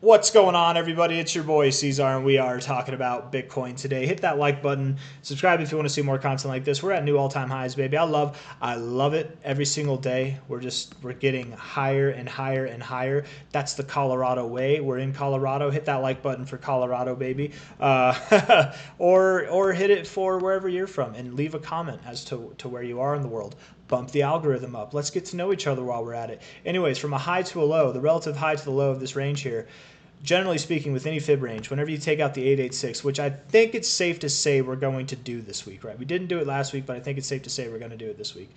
What's going on, everybody? It's your boy C-Zar, and we are talking about Bitcoin today. Hit that like button, subscribe if you want to see more content like this. We're at new all-time highs, baby. I love it every single day. We're getting higher and higher and higher. That's the Colorado way. We're in Colorado. Hit that like button for Colorado, baby, or hit it for wherever you're from, and leave a comment as to where you are in the world. Bump the algorithm up. Let's get to know each other while we're at it. Anyways, from a high to a low, the relative high to the low of this range here, generally speaking, with any fib range, whenever you take out the 886, which I think it's safe to say we're going to do this week, right? We didn't do it last week, but I think it's safe to say we're going to do it this week.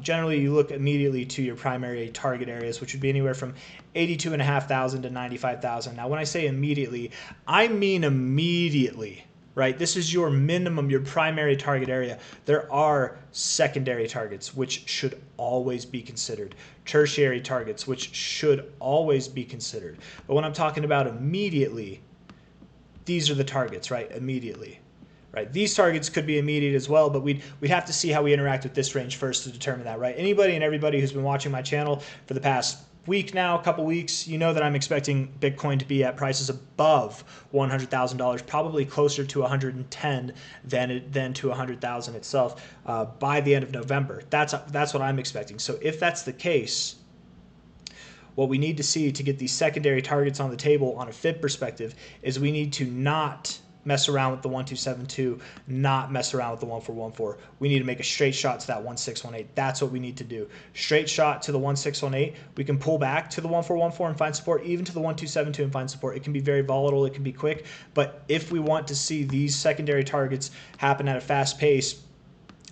Generally, you look immediately to your primary target areas, which would be anywhere from 82,500 to 95,000. Now, when I say immediately, I mean immediately. Right? This is your minimum, your primary target area. There are secondary targets, which should always be considered. Tertiary targets, which should always be considered. But when I'm talking about immediately, these are the targets, right? Immediately. Right? These targets could be immediate as well, but we'd have to see how we interact with this range first to determine that, right? Anybody and everybody who's been watching my channel for the past week now, a couple weeks, you know that I'm expecting Bitcoin to be at prices above $100,000, probably closer to 110 than to 100,000 itself by the end of November. That's what I'm expecting. So if that's the case, what we need to see to get these secondary targets on the table on a fib perspective is we need to not mess around with the 1272, not mess around with the 1414. We need to make a straight shot to that 1618. That's what we need to do. Straight shot to the 1618. We can pull back to the 1414 and find support, even to the 1272 and find support. It can be very volatile, it can be quick, but if we want to see these secondary targets happen at a fast pace,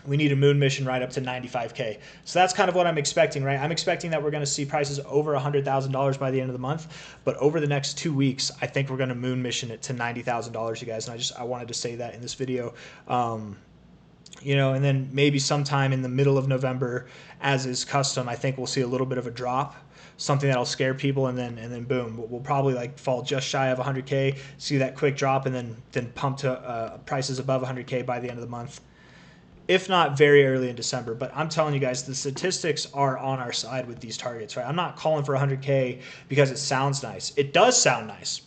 we need a moon mission right up to 95K. So that's kind of what I'm expecting, right? I'm expecting that we're going to see prices over $100,000 by the end of the month, but over the next 2 weeks, I think we're going to moon mission it to $90,000, you guys. And I wanted to say that in this video. You know, and then maybe sometime in the middle of November, as is custom, I think we'll see a little bit of a drop, something that'll scare people, and then boom, we'll probably like fall just shy of 100K, see that quick drop, and then pump to prices above 100K by the end of the month, if not very early in December. But I'm telling you guys, the statistics are on our side with these targets, right? I'm not calling for 100K because it sounds nice. It does sound nice,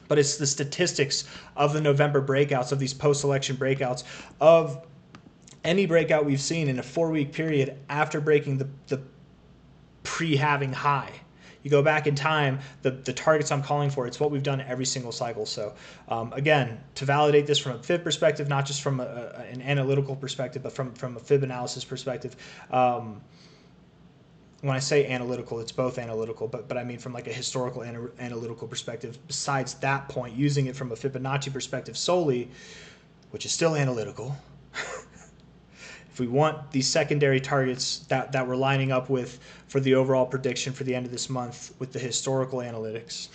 but it's the statistics of the November breakouts, of these post-election breakouts, of any breakout we've seen in a 4-week period after breaking the pre-halving high. You go back in time, the targets I'm calling for, it's what we've done every single cycle. So again, to validate this from a fib perspective, not just from an analytical perspective, but from a fib analysis perspective, when I say analytical, it's both analytical, but I mean from like a historical analytical perspective. Besides that point, using it from a Fibonacci perspective solely, which is still analytical, if we want these secondary targets that we're lining up with for the overall prediction for the end of this month with the historical analytics,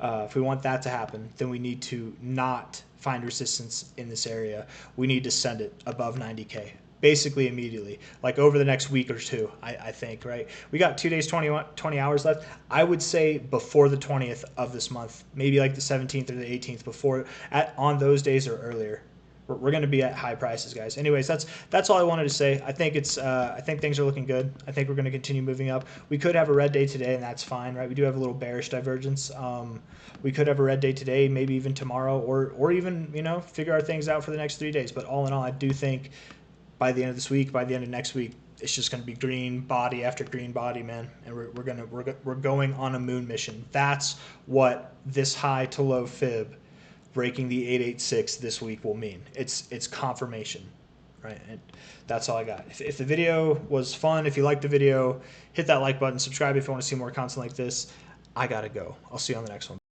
if we want that to happen, then we need to not find resistance in this area. We need to send it above 90K. Basically immediately, like over the next week or two, I think, right? We got 2 days, 20 hours left. I would say before the 20th of this month, maybe like the 17th or the 18th, on those days or earlier. We're going to be at high prices, guys. Anyways, that's all I wanted to say. I think things are looking good. I think we're going to continue moving up. We could have a red day today, and that's fine, right? We do have a little bearish divergence. We could have a red day today, maybe even tomorrow, or even, you know, figure our things out for the next 3 days. But all in all, I do think by the end of this week, by the end of next week, it's just going to be green body after green body, man. And we're going on a moon mission. That's what this high to low fib breaking the 886 this week will mean. It's confirmation, right? And that's all I got. If the video was fun, if you liked the video, hit that like button, subscribe if you want to see more content like this. I gotta go. I'll see you on the next one.